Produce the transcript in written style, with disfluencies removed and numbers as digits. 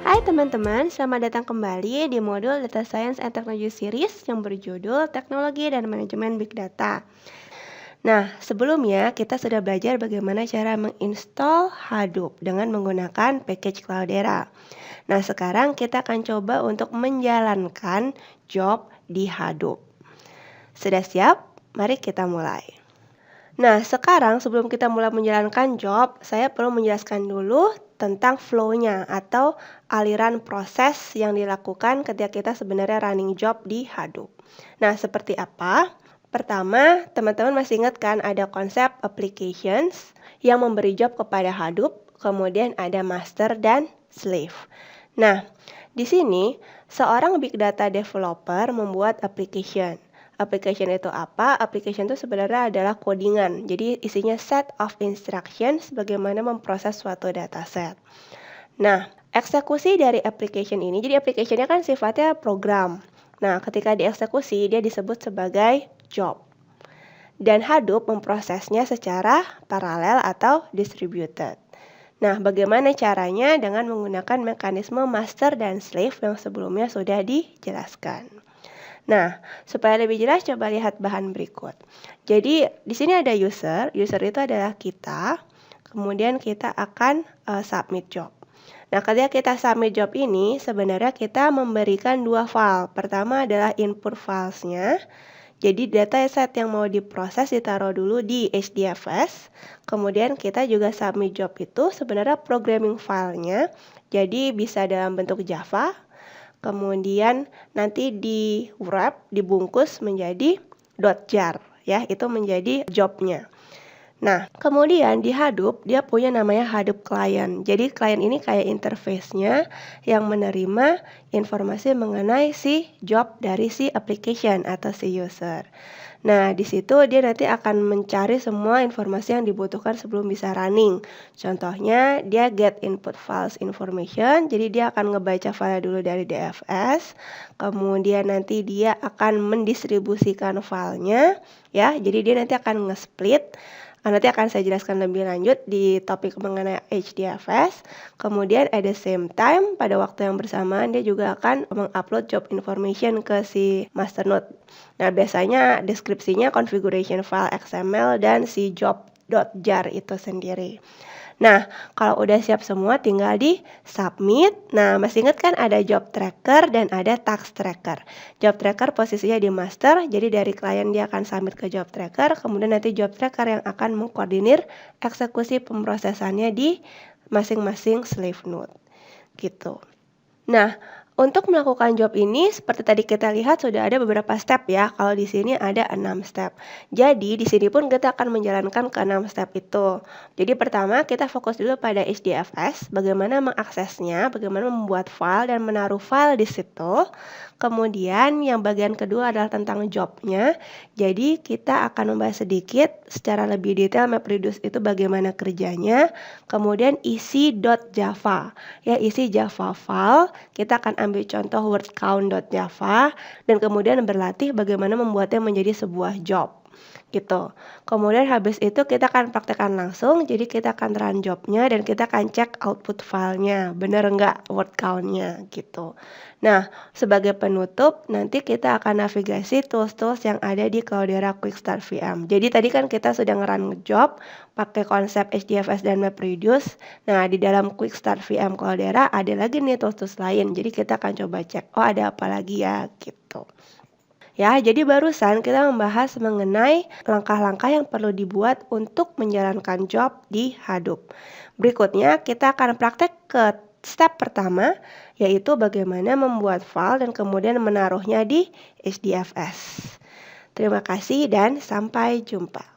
Hai teman-teman, selamat datang kembali di modul Data Science and Technology Series yang berjudul Teknologi dan Manajemen Big Data. Nah, sebelumnya kita sudah belajar bagaimana cara menginstall Hadoop dengan menggunakan package Cloudera. Nah, sekarang kita akan coba untuk menjalankan job di Hadoop. Sudah siap? Mari kita mulai. Nah, sekarang sebelum kita mulai menjalankan job, saya perlu menjelaskan dulu tentang flow-nya atau aliran proses yang dilakukan ketika kita sebenarnya running job di Hadoop. Nah, seperti apa? Pertama, teman-teman masih ingat kan ada konsep applications yang memberi job kepada Hadoop, kemudian ada master dan slave. Nah, di sini seorang big data developer membuat application. Application itu apa? Application itu sebenarnya adalah codingan. Jadi isinya set of instructions bagaimana memproses suatu dataset. Nah, eksekusi dari application ini, jadi application-nya kan sifatnya program. Nah, ketika dieksekusi dia disebut sebagai job. Dan Hadoop memprosesnya secara paralel atau distributed. Nah, bagaimana caranya? Dengan menggunakan mekanisme master dan slave yang sebelumnya sudah dijelaskan. Nah, supaya lebih jelas coba lihat bahan berikut. Jadi, di sini ada user. User itu adalah kita. Kemudian kita akan submit job. Nah, ketika kita submit job ini, sebenarnya kita memberikan dua file. Pertama adalah input filesnya. Jadi dataset yang mau diproses ditaruh dulu di HDFS. Kemudian kita juga submit job itu sebenarnya programming filenya. Jadi bisa dalam bentuk Java. Kemudian nanti di wrap, dibungkus menjadi .jar ya, itu menjadi jobnya. Nah, kemudian di Hadoop dia punya namanya Hadoop Client. Jadi client ini kayak interface-nya yang menerima informasi mengenai si job dari si application atau si user. Nah, di situ dia nanti akan mencari semua informasi yang dibutuhkan sebelum bisa running. Contohnya, dia get input files information, jadi dia akan ngebaca file dulu dari DFS, kemudian nanti dia akan mendistribusikan filenya, ya. Jadi dia nanti akan nge-split. Nanti akan saya jelaskan lebih lanjut di topik mengenai HDFS. Kemudian at the same time, pada waktu yang bersamaan dia juga akan mengupload job information ke si masternode. Nah, biasanya deskripsinya configuration file XML dan si job.jar itu sendiri. Nah, kalau udah siap semua tinggal di submit. Nah, masih ingat kan ada job tracker dan ada task tracker. Job tracker posisinya di master, jadi dari klien dia akan submit ke job tracker, kemudian nanti job tracker yang akan mengkoordinir eksekusi pemrosesannya di masing-masing slave node. Gitu. Nah, untuk melakukan job ini, seperti tadi kita lihat sudah ada beberapa step ya. Kalau di sini ada 6 step. Jadi, di sini pun kita akan menjalankan ke 6 step itu. Jadi, pertama kita fokus dulu pada HDFS, bagaimana mengaksesnya, bagaimana membuat file dan menaruh file di situ. Kemudian, yang bagian kedua adalah tentang jobnya. Jadi, kita akan membahas sedikit secara lebih detail MapReduce itu bagaimana kerjanya. Kemudian, isi .java. Ya, isi Java file. Kita akan ambil contoh word count.java dan kemudian berlatih bagaimana membuatnya menjadi sebuah job gitu. Kemudian habis itu kita akan praktekkan langsung, jadi kita akan run jobnya dan kita akan cek output filenya, bener nggak word count-nya gitu. Nah, sebagai penutup nanti kita akan navigasi tools-tools yang ada di Cloudera Quick Start VM. Jadi tadi kan kita sudah nge-run job pakai konsep HDFS dan MapReduce. Nah, di dalam Quick Start VM Cloudera ada lagi nih tools-tools lain. Jadi kita akan coba cek, oh ada apa lagi ya gitu. Ya, jadi barusan kita membahas mengenai langkah-langkah yang perlu dibuat untuk menjalankan job di Hadoop. Berikutnya kita akan praktek ke step pertama, yaitu bagaimana membuat file dan kemudian menaruhnya di HDFS. Terima kasih dan sampai jumpa.